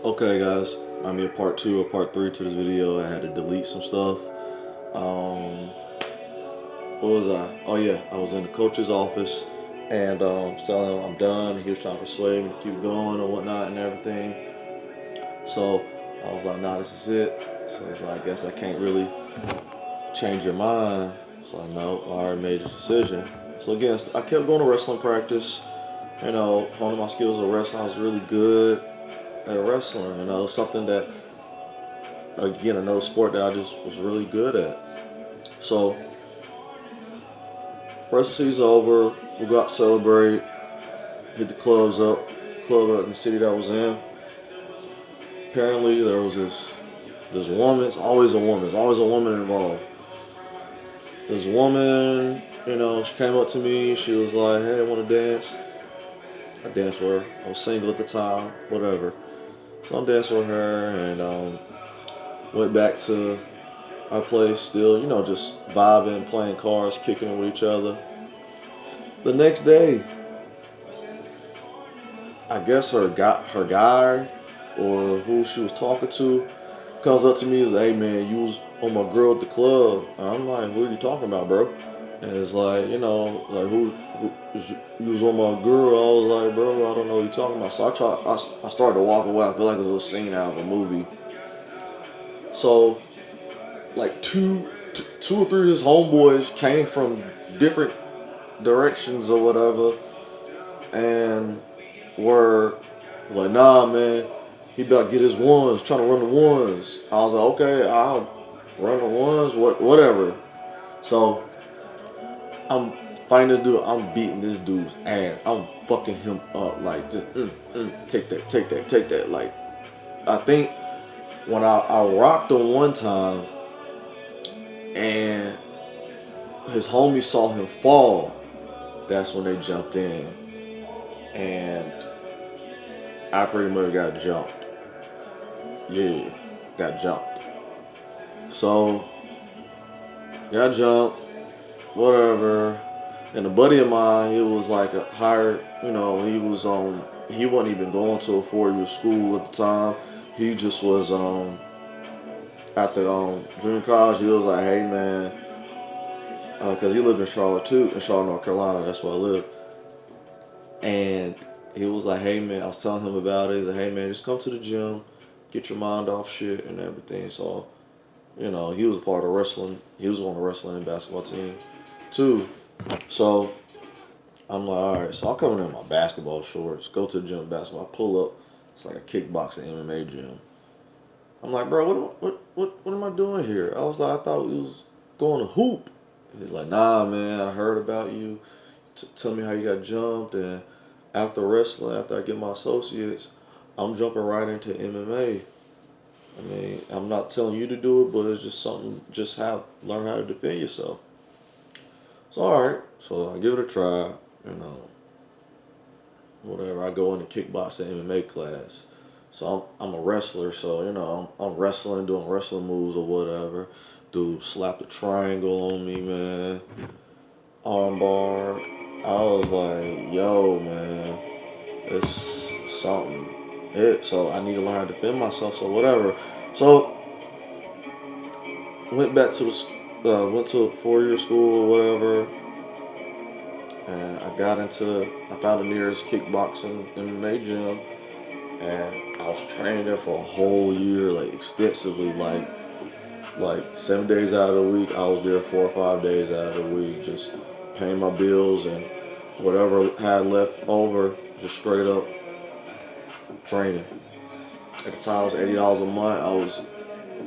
Okay, guys, I'm in part two or part three to this video. I had to delete some stuff. Um, what was I? Oh yeah, I was in the coach's office and telling him I'm done. He was trying to persuade me to keep going or whatnot and everything. So I was like, nah, this is it. So it's like, I guess I can't really change your mind. So I know I already made a decision. So again, I kept going to wrestling practice. Honing my skills of wrestling. I was really good at wrestling. Something that again another sport that I just was really good at. So wrestling season over, we go out to celebrate, hit the club up in the city that I was in. Apparently there was this woman. It's always a woman involved. This woman, she came up to me. She was like, "Hey, I want to dance." I danced with her. I was single at the time, whatever. So I'm dancing with her and went back to our place. Still, just vibing, playing cards, kicking it with each other. The next day, I guess her guy or who she was talking to comes up to me and says, "Hey man, you was on my girl at the club." And I'm like, "Who are you talking about, bro?" And it's like, like who you was on my girl. I was like, "Bro, I don't know what you're talking about." So I started to walk away. I feel like it was a scene out of a movie. So like two or three of his homeboys came from different directions or whatever, and were like, "Nah, man, he about to get his ones, trying to run the ones." I was like, "Okay, I'll run the ones, whatever." So I'm fighting this dude. I'm beating this dude's ass. I'm fucking him up like, just, take that, take that, take that. Like, I think when I rocked him one time and his homie saw him fall, that's when they jumped in, and I pretty much got jumped. Yeah, got jumped. So got jumped, whatever. And a buddy of mine, he was like a higher, he wasn't even going to a 4 year school at the time. He just was after junior college. He was like, "Hey man," because he lived in Charlotte too, in Charlotte, North Carolina. That's where I live. And he was like, "Hey man," I was telling him about it. He's like, "Hey man, just come to the gym, get your mind off shit and everything." So he was a part of wrestling. He was on the wrestling and basketball team too. So I'm like, all right. So I'll come in my basketball shorts, go to the gym, basketball, pull up. It's like a kickboxing MMA gym. I'm like, "Bro, what am I doing here?" I was like, "I thought we was going to hoop." He's like, "Nah, man, I heard about you. Tell me how you got jumped." And after wrestling, after I get my associates, I'm jumping right into MMA. I mean, I'm not telling you to do it, but it's just something, just learn how to defend yourself. So, all right. So I give it a try, you know, whatever. I go into kickboxing MMA class. So I'm a wrestler, so I'm wrestling, doing wrestling moves or whatever. Dude slapped a triangle on me, man. Armbar. I was like, "Yo, man, it's something." So I need to learn how to defend myself. So whatever. So went back to went to a 4 year school or whatever, and I found the nearest kickboxing MMA gym, and I was training there for a whole year, like extensively, like 7 days out of the week. I was there 4 or 5 days out of the week, just paying my bills and whatever I had left over, just straight up training. At the time, it was $80 a month.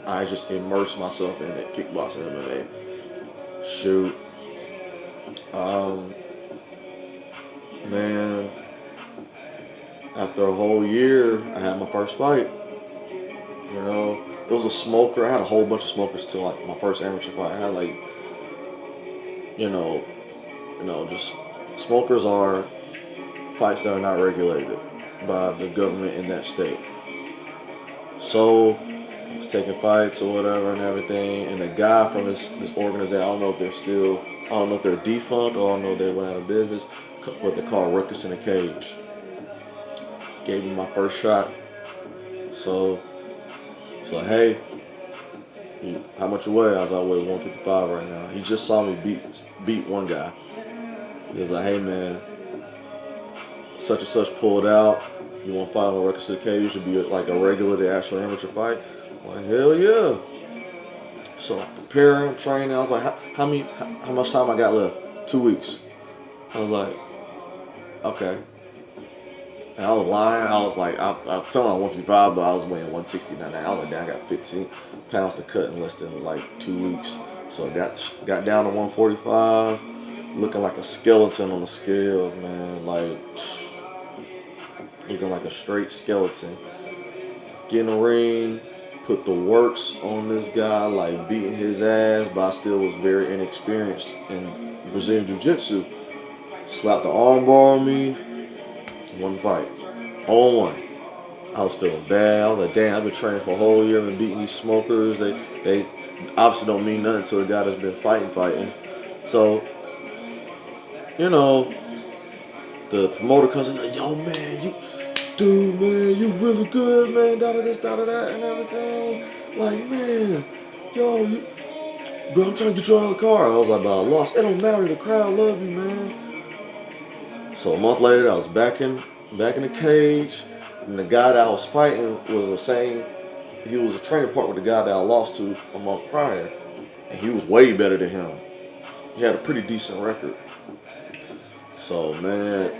I just immersed myself in that kickboxing MMA. Shoot, um, man. After a whole year, I had my first fight. It was a smoker. I had a whole bunch of smokers till like my first amateur fight. I had like, you know, just smokers are fights that are not regulated by the government in that state. So I was taking fights or whatever and everything, and the guy from this organization, I don't know if they're defunct or I don't know if they went out of business, what they call Ruckus in a Cage. Gave me my first shot. So hey, how much you weigh? I was like, I weigh 155 right now. He just saw me beat one guy. He was like, hey man, such and such pulled out. You want to fight on records to the cage? You should be like a regular to actual amateur fight. I'm like, hell yeah. So I'm preparing, training. I was like, how much time I got left? 2 weeks. I was like, okay. And I was lying. I was like, I was telling him 155, but I was weighing 169. I was like, damn, I got 15 pounds to cut in less than like 2 weeks. So got down to 145, looking like a skeleton on the scale, man. Like looking like a straight skeleton. Get in the ring, put the works on this guy, like beating his ass, but I still was very inexperienced in Brazilian Jiu-Jitsu. Slapped the armbar on me, one fight, all one. I was feeling bad. I was like, damn, I've been training for a whole year and beating these smokers. They obviously don't mean nothing to a guy that's been fighting. So, you know, the promoter comes in like, yo, man, you really good, man, da da this, da da that, and everything. Like, man, yo, bro, I'm trying to get you out of the car. I was like, but I lost. It don't matter. The crowd love you, man. So a month later, I was back in the cage, and the guy that I was fighting was the same. He was a training partner with the guy that I lost to a month prior, and he was way better than him. He had a pretty decent record. So man,